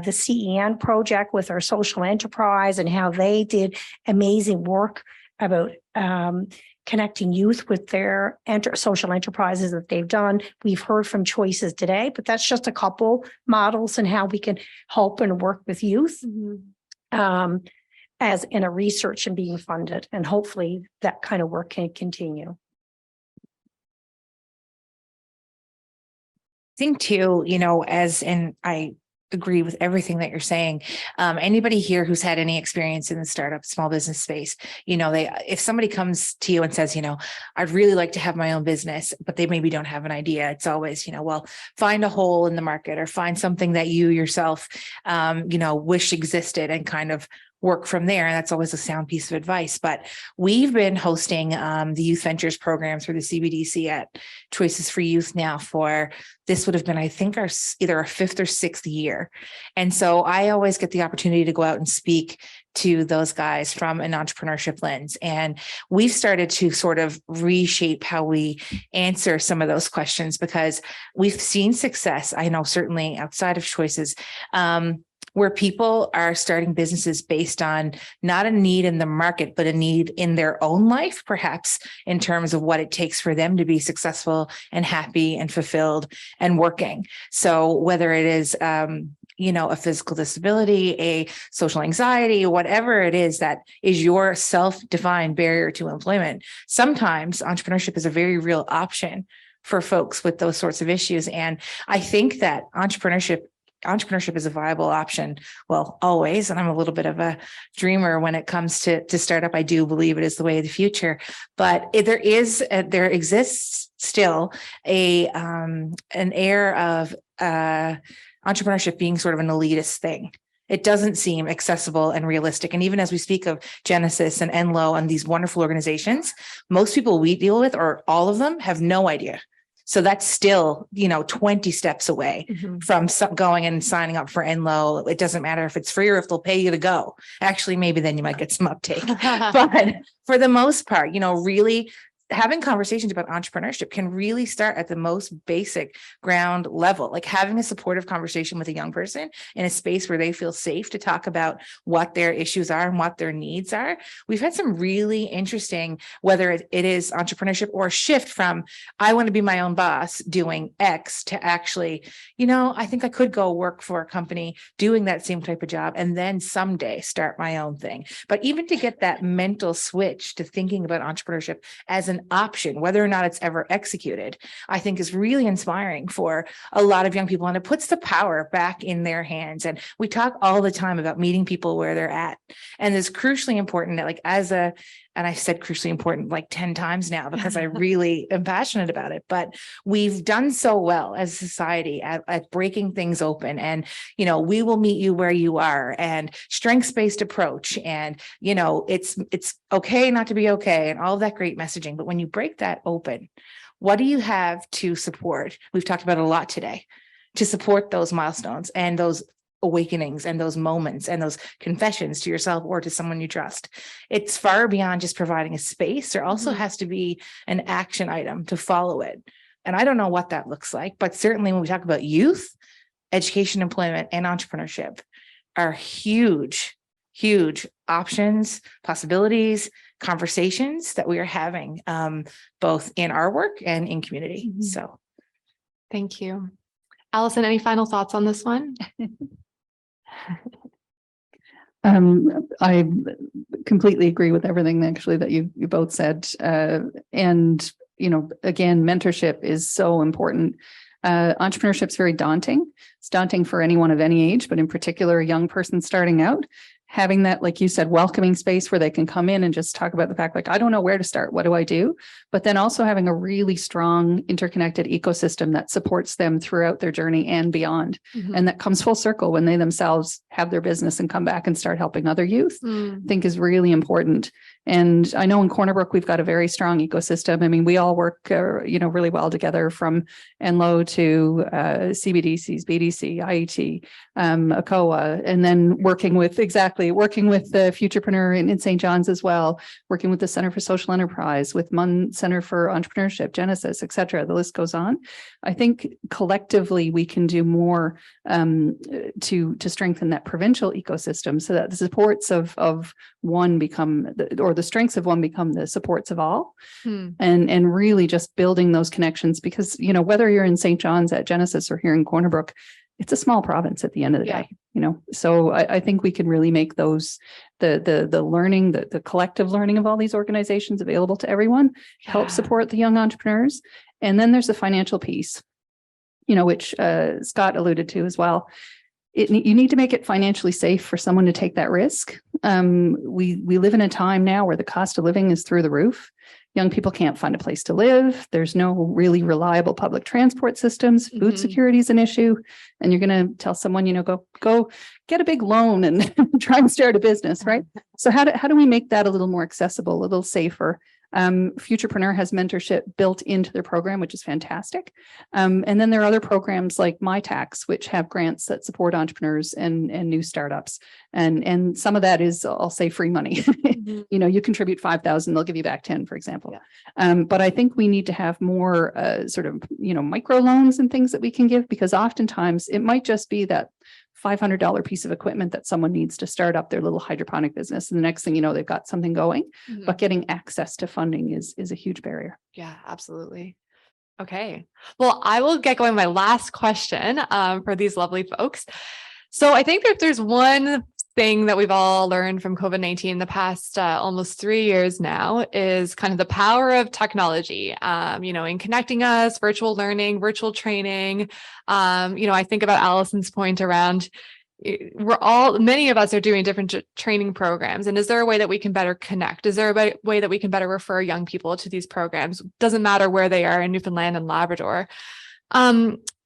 the CEN project with our social enterprise and how they did amazing work about connecting youth with their social enterprises that they've done. We've heard from Choices today, but that's just a couple models and how we can help and work with youth. Mm-hmm. As in a research and being funded, and hopefully that kind of work can continue. I think too, and I agree with everything that you're saying. Anybody here who's had any experience in the startup small business space, if somebody comes to you and says, I'd really like to have my own business, but they maybe don't have an idea. It's always, well, find a hole in the market or find something that you yourself, wish existed and kind of work from there. And that's always a sound piece of advice. But we've been hosting the Youth Ventures program through the CBDC at Choices for Youth now this would have been, I think, either our 5th or 6th year. And so I always get the opportunity to go out and speak to those guys from an entrepreneurship lens. And we've started to sort of reshape how we answer some of those questions, because we've seen success, I know, certainly outside of Choices, where people are starting businesses based on not a need in the market, but a need in their own life, perhaps in terms of what it takes for them to be successful and happy and fulfilled and working. So whether it is, a physical disability, a social anxiety, whatever it is that is your self-defined barrier to employment. Sometimes entrepreneurship is a very real option for folks with those sorts of issues. And I think that entrepreneurship is a viable option. Well, always. And I'm a little bit of a dreamer when it comes to startup. I do believe it is the way of the future, but there exists still an air of entrepreneurship being sort of an elitist thing. It doesn't seem accessible and realistic. And even as we speak of Genesis and NLO and these wonderful organizations, most people we deal with, or all of them, have no idea. So that's still, 20 steps away from going and signing up for NLO. It doesn't matter if it's free or if they'll pay you to go. Actually, maybe then you might get some uptake. But for the most part, really having conversations about entrepreneurship can really start at the most basic ground level, like having a supportive conversation with a young person in a space where they feel safe to talk about what their issues are and what their needs are. We've had some really interesting, whether it is entrepreneurship or a shift from, I want to be my own boss doing X to actually, I think I could go work for a company doing that same type of job and then someday start my own thing. But even to get that mental switch to thinking about entrepreneurship as an option, whether or not it's ever executed, I think is really inspiring for a lot of young people. And it puts the power back in their hands. And we talk all the time about meeting people where they're at. And it's crucially important that and I said crucially important like 10 times now because I really am passionate about it, but we've done so well as a society at breaking things open and, we will meet you where you are and strengths-based approach. And, it's okay not to be okay and all of that great messaging. But when you break that open, what do you have to support? We've talked about it a lot today to support those milestones and those awakenings and those moments and those confessions to yourself or to someone you trust. It's far beyond just providing a space. There also has to be an action item to follow it. And I don't know what that looks like, but certainly when we talk about youth, education, employment, and entrepreneurship are huge, huge options, possibilities, conversations that we are having both in our work and in community. So thank you. Allison, any final thoughts on this one? I completely agree with everything actually that you both said. And, again, mentorship is so important. Entrepreneurship is very daunting. It's daunting for anyone of any age, but in particular, a young person starting out. Having that, like you said, welcoming space where they can come in and just talk about the fact, like, I don't know where to start. What do I do? But then also having a really strong interconnected ecosystem that supports them throughout their journey and beyond. And that comes full circle when they themselves have their business and come back and start helping other youth, I think is really important. And I know in Corner Brook, we've got a very strong ecosystem. I mean, we all work, really well together from NLO to CBDCs, BDC, IET, ACOA, and then working with the Futurepreneur in St. John's as well, working with the Center for Social Enterprise, with MUN Center for Entrepreneurship, Genesis, et cetera. The list goes on. I think collectively we can do more to strengthen that provincial ecosystem so that the supports of one become, the strengths of one become the supports of all, and really just building those connections because, whether you're in St. John's at Genesis or here in Corner Brook, it's a small province at the end of the day, so I think we can really make those, the learning, the collective learning of all these organizations available to everyone, help support the young entrepreneurs. And then there's the financial piece, which Scott alluded to as well. You need to make it financially safe for someone to take that risk. We live in a time now where the cost of living is through the roof. Young people can't find a place to live. There's no really reliable public transport systems. Food security is an issue. And you're going to tell someone, go get a big loan and try and start a business, right? So how do we make that a little more accessible, a little safer? Futurepreneur has mentorship built into their program, which is fantastic. And then there are other programs like MyTax, which have grants that support entrepreneurs and new startups. And some of that is, I'll say, free money. You contribute 5,000, they'll give you back 10, for example. But I think we need to have more sort of, micro loans and things that we can give, because oftentimes it might just be that $500 piece of equipment that someone needs to start up their little hydroponic business. And the next thing you know, they've got something going, but getting access to funding is a huge barrier. Yeah, absolutely. Okay. Well, I will get going. My last question for these lovely folks. So I think that if there's one thing that we've all learned from COVID-19 the past almost 3 years now is kind of the power of technology, in connecting us, virtual learning, virtual training. I think about Allison's point around many of us are doing different training programs. And is there a way that we can better connect? Is there a way that we can better refer young people to these programs? Doesn't matter where they are in Newfoundland and Labrador.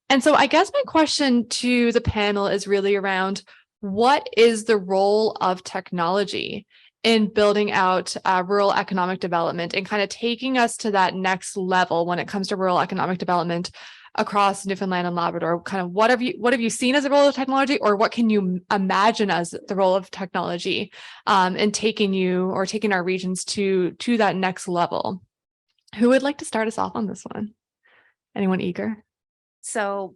And so I guess my question to the panel is really around what is the role of technology in building out rural economic development and kind of taking us to that next level when it comes to rural economic development across Newfoundland and Labrador? Kind of what have you seen as a role of technology, or what can you imagine as the role of technology in taking our regions to that next level? Who would like to start us off on this one? Anyone eager? So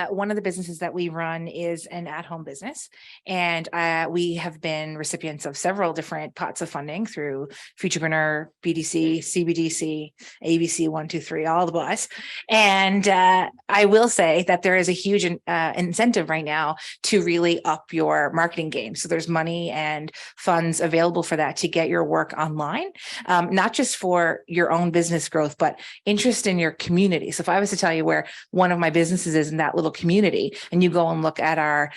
one of the businesses that we run is an at-home business, and we have been recipients of several different pots of funding through Futurepreneur, BDC, CBDC, ABC 123, all the boys. And I will say that there is a huge incentive right now to really up your marketing game. So there's money and funds available for that to get your work online, not just for your own business growth, but interest in your community. So if I was to tell you where one of my businesses is in that little community, and you go and look at our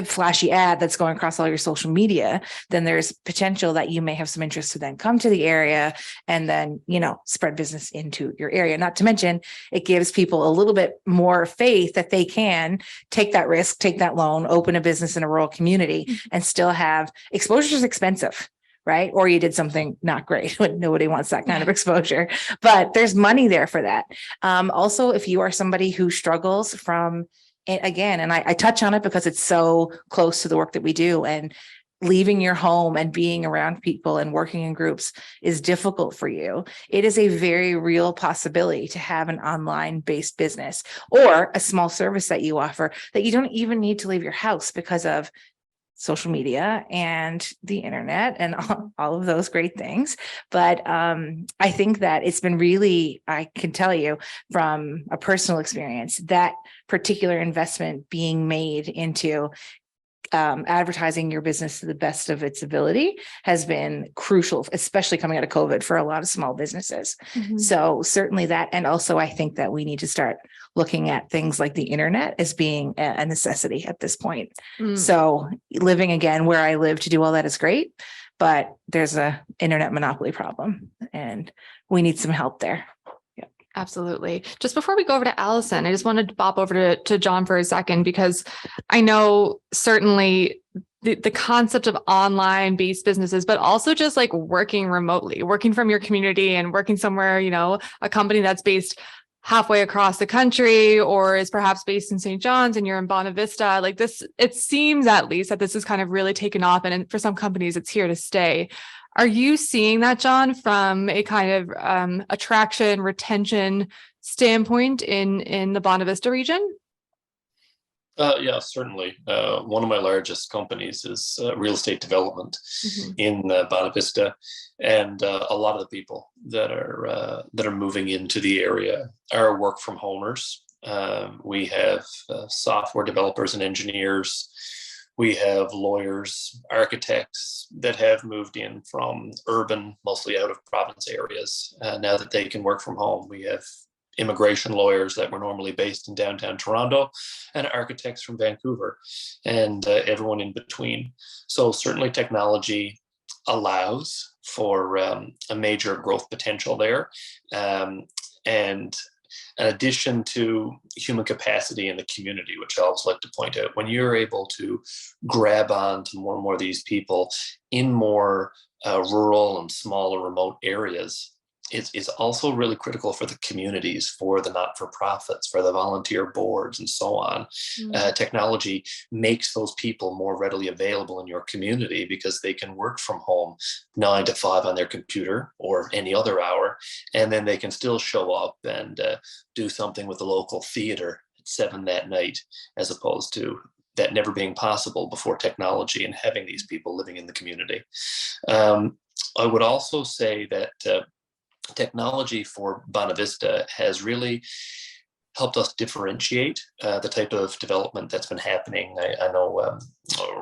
flashy ad that's going across all your social media, then there's potential that you may have some interest to then come to the area and then, spread business into your area. Not to mention, it gives people a little bit more faith that they can take that risk, take that loan, open a business in a rural community and still have exposure is expensive. Right? Or you did something not great when nobody wants that kind of exposure, but there's money there for that. Also, if you are somebody who struggles from, again, and I touch on it because it's so close to the work that we do, and leaving your home and being around people and working in groups is difficult for you, it is a very real possibility to have an online based business or a small service that you offer that you don't even need to leave your house because of social media and the internet and all of those great things. But I think that it's been really, I can tell you from a personal experience, that particular investment being made into advertising your business to the best of its ability has been crucial, especially coming out of COVID for a lot of small businesses. Mm-hmm. So certainly that. And also I think that we need to start looking at things like the internet as being a necessity at this point. Mm. So living again where I live to do all that is great, but there's a internet monopoly problem and we need some help there. Absolutely. Just before we go over to Allison, I just wanted to pop over to John for a second, because I know certainly the concept of online based businesses, but also just like working remotely, working from your community and working somewhere, a company that's based halfway across the country or is perhaps based in St. John's and you're in Bonavista, like this, it seems at least that this is kind of really taken off. And for some companies, it's here to stay. Are you seeing that, John, from a kind of attraction, retention standpoint in the Bonavista region? Yeah, certainly. One of my largest companies is real estate development in Bonavista, and a lot of the people that are moving into the area are work from homers. We have software developers and engineers. We have lawyers, architects that have moved in from urban, mostly out of province areas. Now that they can work from home, we have immigration lawyers that were normally based in downtown Toronto and architects from Vancouver and everyone in between. So certainly technology allows for a major growth potential there. And in addition to human capacity in the community, which I always like to point out, when you're able to grab on to more and more of these people in more rural and smaller remote areas, it's also really critical for the communities, for the not-for-profits, for the volunteer boards and so on. Technology makes those people more readily available in your community because they can work from home 9 to 5 on their computer or any other hour, and then they can still show up and do something with the local theater at 7 that night, as opposed to that never being possible before technology and having these people living in the community. I would also say that technology for Bonavista has really helped us differentiate the type of development that's been happening. I know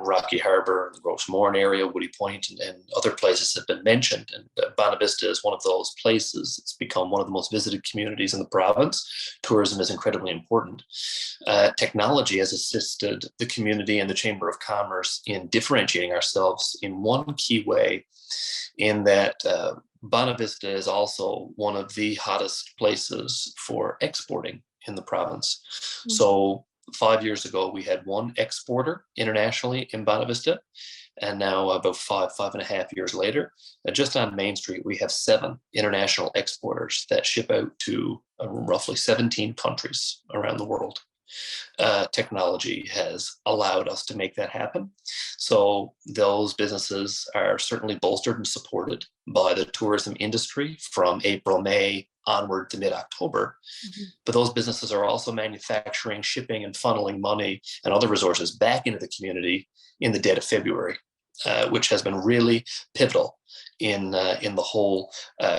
Rocky Harbour, the Rosemorne area, Woody Point, and other places have been mentioned. And Bonavista is one of those places. It's become one of the most visited communities in the province. Tourism is incredibly important. Technology has assisted the community and the Chamber of Commerce in differentiating ourselves in one key way, in that Bonavista is also one of the hottest places for exporting in the province. Mm-hmm. So 5 years ago, we had one exporter internationally in Bonavista. And now about five and a half years later, just on Main Street, we have 7 international exporters that ship out to roughly 17 countries around the world. Technology has allowed us to make that happen. So those businesses are certainly bolstered and supported by the tourism industry from April, May onward to mid-October. Mm-hmm. But those businesses are also manufacturing, shipping, and funneling money and other resources back into the community in the dead of February, which has been really pivotal in the whole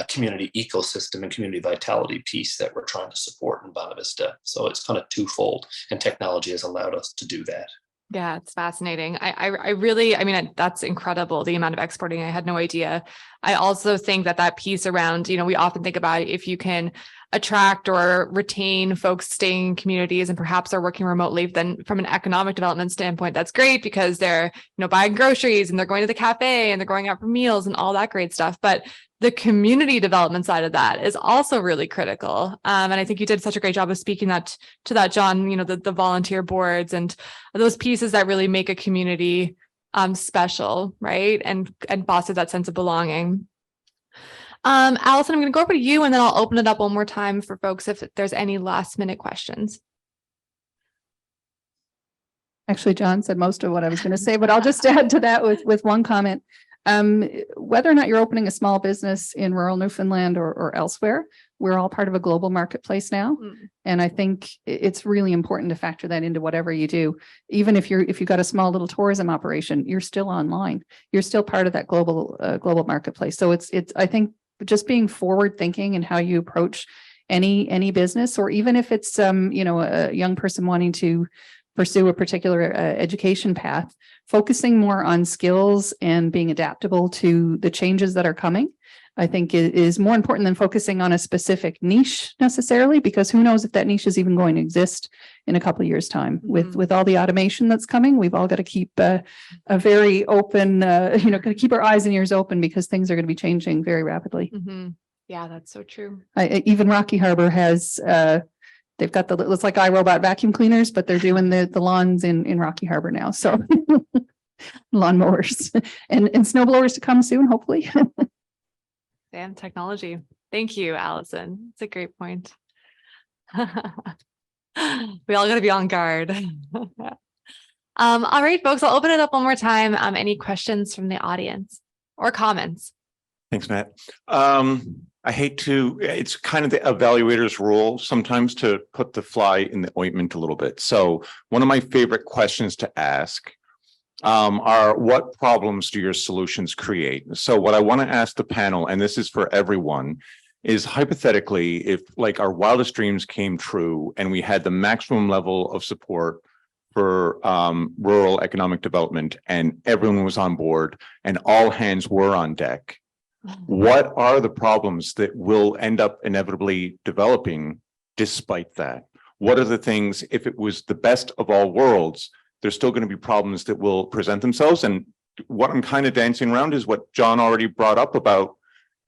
community ecosystem and community vitality piece that we're trying to support in Bonavista. So it's kind of twofold, and technology has allowed us to do that. Yeah, it's fascinating. I really, I mean, that's incredible, the amount of exporting. I had no idea. I also think that piece around, we often think about if you can attract or retain folks staying in communities and perhaps are working remotely, then from an economic development standpoint, that's great because they're, buying groceries and they're going to the cafe and they're going out for meals and all that great stuff. But the community development side of that is also really critical. And I think you did such a great job of speaking to that, John, the volunteer boards and those pieces that really make a community special, right? And foster that sense of belonging. Allison, I'm going to go over to you and then I'll open it up one more time for folks if there's any last minute questions. Actually, John said most of what I was going to say, but I'll just add to that with one comment. Whether or not you're opening a small business in rural Newfoundland or elsewhere, we're all part of a global marketplace now. And I think it's really important to factor that into whatever you do. Even if you've got a small little tourism operation, you're still online. You're still part of that global marketplace. So it's I think just being forward thinking and how you approach any business, or even if it's a young person wanting to pursue a particular education path, focusing more on skills and being adaptable to the changes that are coming, I think is more important than focusing on a specific niche necessarily, because who knows if that niche is even going to exist in a couple of years' time. Mm-hmm. With all the automation that's coming, we've all got to keep a very open, keep our eyes and ears open because things are going to be changing very rapidly. Mm-hmm. Yeah, that's so true. Even Rocky Harbour has, they've got it's like iRobot vacuum cleaners, but they're doing the lawns in Rocky Harbour now. So lawn mowers and snow blowers to come soon, hopefully. And technology. Thank you, Allison. It's a great point. We all got to be on guard. All right, folks, I'll open it up one more time. Any questions from the audience or comments? Thanks, Matt. It's kind of the evaluator's role sometimes to put the fly in the ointment a little bit. So one of my favorite questions to ask are what problems do your solutions create? So what I want to ask the panel, and this is for everyone, is hypothetically, if like our wildest dreams came true and we had the maximum level of support for rural economic development and everyone was on board and all hands were on deck, what are the problems that will end up inevitably developing despite that? What are the things, if it was the best of all worlds, there's still going to be problems that will present themselves? And what I'm kind of dancing around is what John already brought up about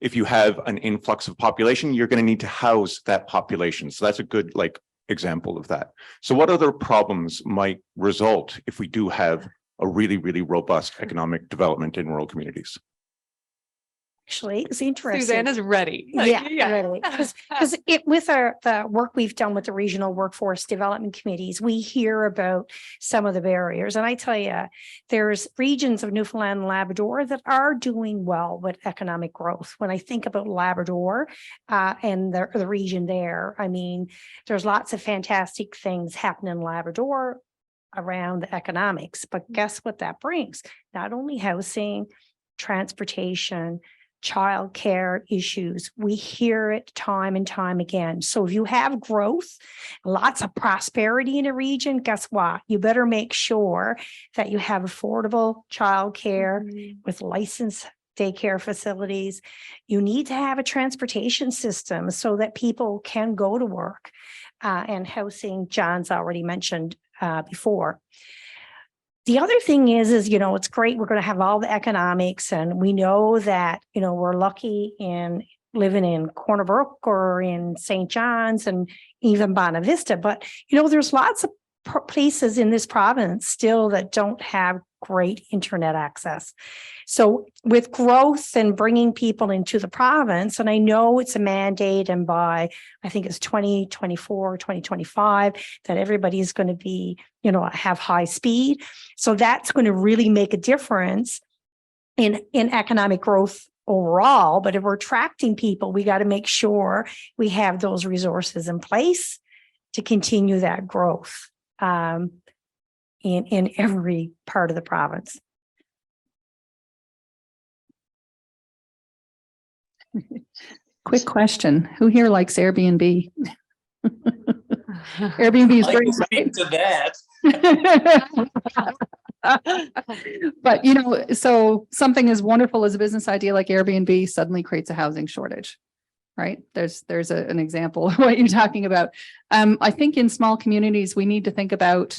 if you have an influx of population, you're going to need to house that population. So that's a good example of that. So what other problems might result if we do have a really, really robust economic development in rural communities? Actually, it's interesting. Susanne is ready. Ready. Because with the work we've done with the regional workforce development committees, we hear about some of the barriers. And I tell you, there's regions of Newfoundland and Labrador that are doing well with economic growth. When I think about Labrador and the region there, I mean, there's lots of fantastic things happening in Labrador around the economics. But guess what that brings? Not only housing, transportation, childcare issues. We hear it time and time again. So if you have growth, lots of prosperity in a region, guess what? You better make sure that you have affordable childcare with licensed daycare facilities. You need to have a transportation system so that people can go to work, and housing, John's already mentioned before. The other thing is, it's great. We're going to have all the economics, and we know that, we're lucky in living in Corner Brook or in St. John's and even Bonavista. But, there's lots of places in this province still that don't have great internet access. So with growth and bringing people into the province, and I know it's a mandate, and by, I think it's 2024, 2025, that everybody is going to be, have high speed. So that's going to really make a difference in economic growth overall. But if we're attracting people, we got to make sure we have those resources in place to continue that growth in every part of the province. Quick question. Who here likes Airbnb? Airbnb is I great. can speak to that. But, so something as wonderful as a business idea like Airbnb suddenly creates a housing shortage, right? There's an example of what you're talking about. I think in small communities, we need to think about,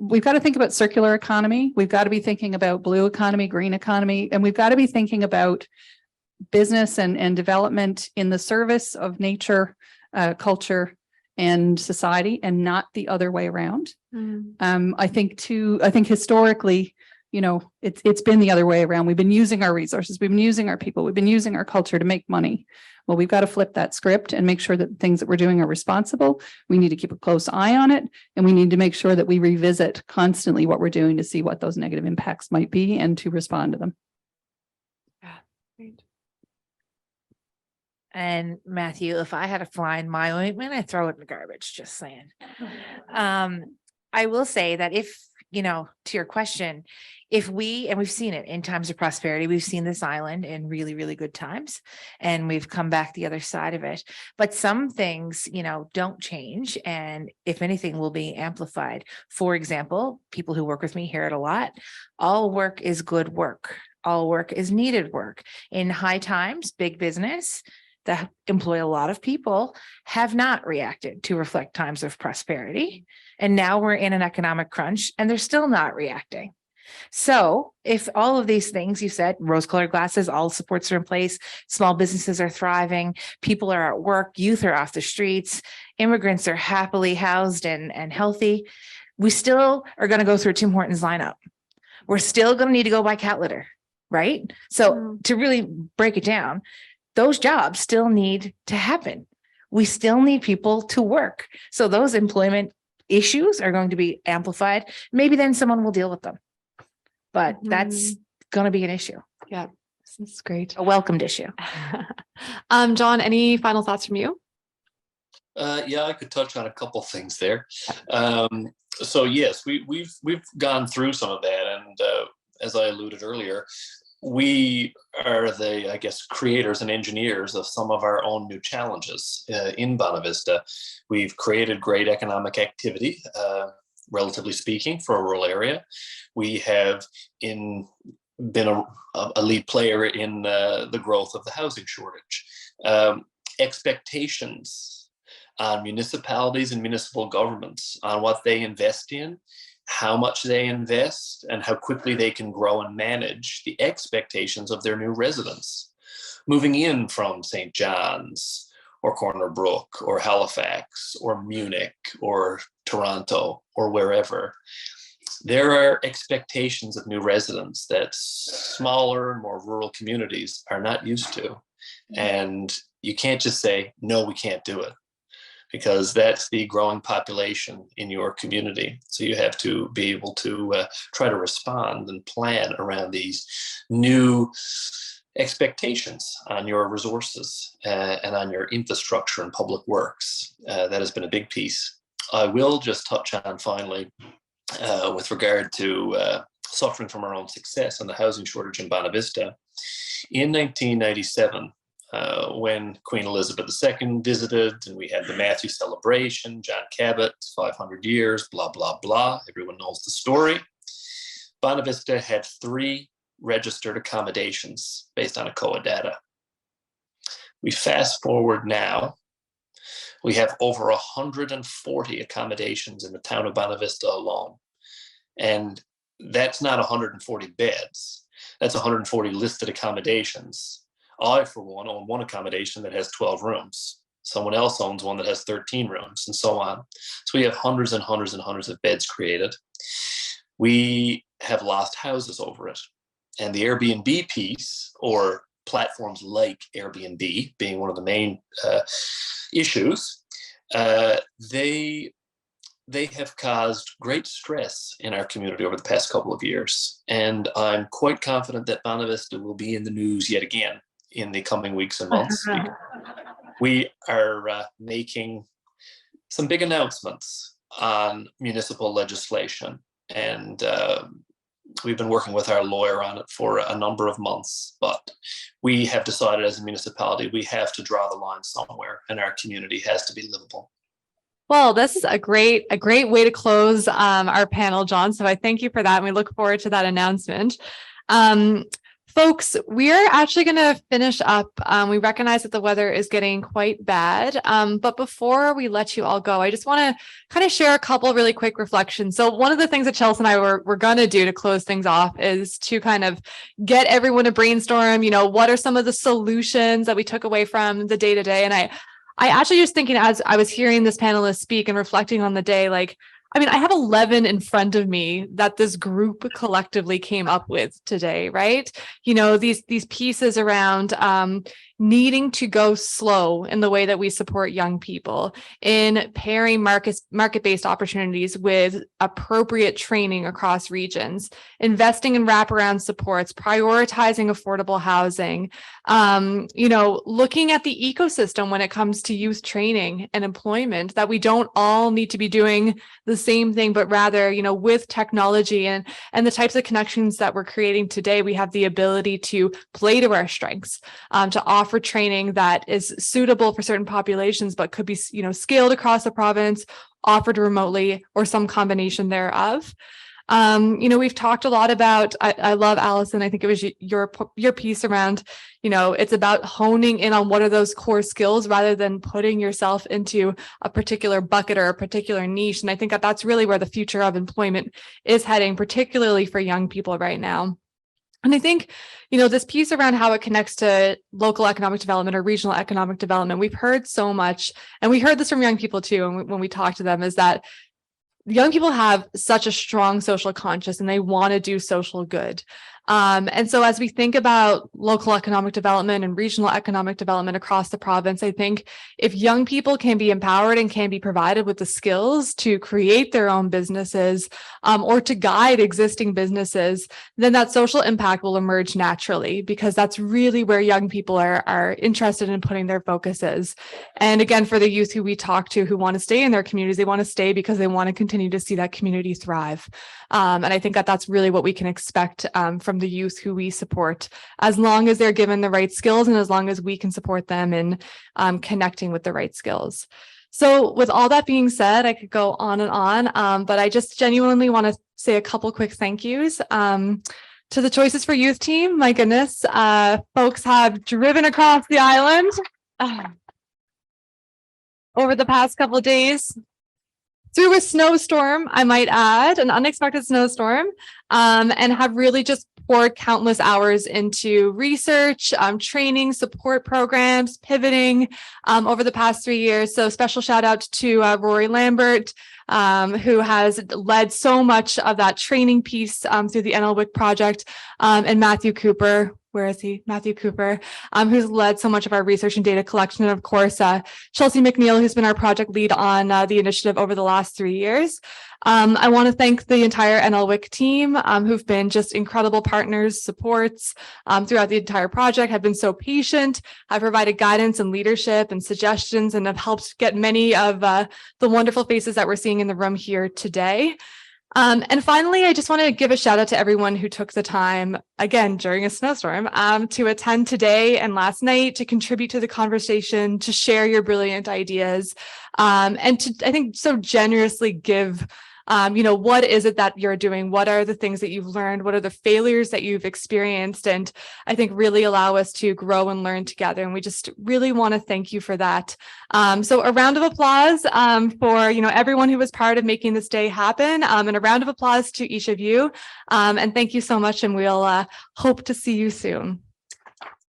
we've got to think about circular economy. We've got to be thinking about blue economy, green economy, and we've got to be thinking about business and development in the service of nature, culture, and society, and not the other way around. I think historically, it's been the other way around. We've been using our resources, we've been using our people, we've been using our culture to make money. Well, we've got to flip that script and make sure that the things that we're doing are responsible. We need to keep a close eye on it, and we need to make sure that we revisit constantly what we're doing to see what those negative impacts might be and to respond to them. Yeah, great. And Matthew, if I had a fly in my ointment, I'd throw it in the garbage, just saying. I will say that if, to your question, and we've seen it in times of prosperity, we've seen this island in really, really good times, and we've come back the other side of it. But some things, don't change, and if anything, will be amplified. For example, people who work with me hear it a lot. All work is good work. All work is needed work. In high times, big business that employ a lot of people have not reacted to reflect times of prosperity. And now we're in an economic crunch and they're still not reacting. So if all of these things you said, rose-colored glasses, all supports are in place, small businesses are thriving, people are at work, youth are off the streets, immigrants are happily housed and healthy, we still are going to go through Tim Hortons lineup. We're still going to need to go buy cat litter, right? So to really break it down, those jobs still need to happen. We still need people to work. So those employment issues are going to be amplified. Maybe then someone will deal with them, but that's going to be an issue. Yeah, this is great. A welcomed issue. John, any final thoughts from you? Yeah, I could touch on a couple things there. So yes, we've gone through some of that, and as I alluded earlier, we are the, I guess, creators and engineers of some of our own new challenges in Bonavista. We've created great economic activity, relatively speaking, for a rural area. We have been a lead player in the growth of the housing shortage. Expectations on municipalities and municipal governments on what they invest in, how much they invest, and how quickly they can grow and manage the expectations of their new residents. Moving in from St. John's or Corner Brook or Halifax or Munich or Toronto or wherever, there are expectations of new residents that smaller, more rural communities are not used to. And you can't just say, no, we can't do it, because that's the growing population in your community. So you have to be able to try to respond and plan around these new expectations on your resources and on your infrastructure and public works. That has been a big piece. I will just touch on finally, with regard to suffering from our own success and the housing shortage in Bonavista. in 1997, when Queen Elizabeth II visited, and we had the Matthew celebration, John Cabot, 500 years, blah, blah, blah. Everyone knows the story. Bonavista had 3 registered accommodations based on ACOA data. We fast forward now, we have over 140 accommodations in the town of Bonavista alone. And that's not 140 beds. That's 140 listed accommodations. I, for one, own one accommodation that has 12 rooms. Someone else owns one that has 13 rooms, and so on. So we have hundreds and hundreds and hundreds of beds created. We have lost houses over it. And the Airbnb piece, or platforms like Airbnb being one of the main issues, they have caused great stress in our community over the past couple of years. And I'm quite confident that Bonavista will be in the news yet again in the coming weeks and months. We are making some big announcements on municipal legislation, and we've been working with our lawyer on it for a number of months, but we have decided as a municipality, we have to draw the line somewhere, and our community has to be livable. Well, this is a great way to close our panel, John. So I thank you for that. And we look forward to that announcement. Folks, we're actually going to finish up. We recognize that the weather is getting quite bad. But before we let you all go, I just want to kind of share a couple really quick reflections. So one of the things that Chelsea and I were going to do to close things off is to kind of get everyone to brainstorm, what are some of the solutions that we took away from the day to day. And I actually just thinking as I was hearing this panelist speak and reflecting on the day, I have 11 in front of me that this group collectively came up with today, right? These pieces around needing to go slow in the way that we support young people, in pairing market-based opportunities with appropriate training across regions, investing in wraparound supports, prioritizing affordable housing, looking at the ecosystem when it comes to youth training and employment, that we don't all need to be doing the same thing, but rather, with technology and the types of connections that we're creating today, we have the ability to play to our strengths, to offer training that is suitable for certain populations, but could be, scaled across the province, offered remotely, or some combination thereof. We've talked a lot about, I love Allison, I think it was your piece around, it's about honing in on what are those core skills rather than putting yourself into a particular bucket or a particular niche. And I think that that's really where the future of employment is heading, particularly for young people right now. And I think, this piece around how it connects to local economic development or regional economic development, we've heard so much, and we heard this from young people too, when we talk to them, is that young people have such a strong social conscience and they want to do social good. And so as we think about local economic development and regional economic development across the province, I think if young people can be empowered and can be provided with the skills to create their own businesses or to guide existing businesses, then that social impact will emerge naturally, because that's really where young people are interested in putting their focuses. And again, for the youth who we talk to who want to stay in their communities, they want to stay because they want to continue to see that community thrive. And I think that that's really what we can expect from the youth who we support, as long as they're given the right skills and as long as we can support them in connecting with the right skills. So with all that being said, I could go on and on, but I just genuinely want to say a couple quick thank yous to the Choices for Youth team. My goodness, folks have driven across the island over the past couple of days, through a snowstorm, I might add, an unexpected snowstorm, and have really just poured countless hours into research, training, support programs, pivoting over the past 3 years. So special shout out to Rory Lambert, who has led so much of that training piece through the NLWIC project, and Matthew Cooper. Where is he? Matthew Cooper, who's led so much of our research and data collection. And of course, Chelsea McNeil, who's been our project lead on the initiative over the last 3 years. I want to thank the entire NLWIC team, who've been just incredible partners, supports throughout the entire project, have been so patient, have provided guidance and leadership and suggestions, and have helped get many of the wonderful faces that we're seeing in the room here today. And finally, I just want to give a shout out to everyone who took the time, again, during a snowstorm, to attend today and last night, to contribute to the conversation, to share your brilliant ideas, and to, I think, so generously give what is it that you're doing? What are the things that you've learned? What are the failures that you've experienced? And I think really allow us to grow and learn together. And we just really want to thank you for that. So a round of applause for, everyone who was part of making this day happen, and a round of applause to each of you. And thank you so much. And we'll hope to see you soon.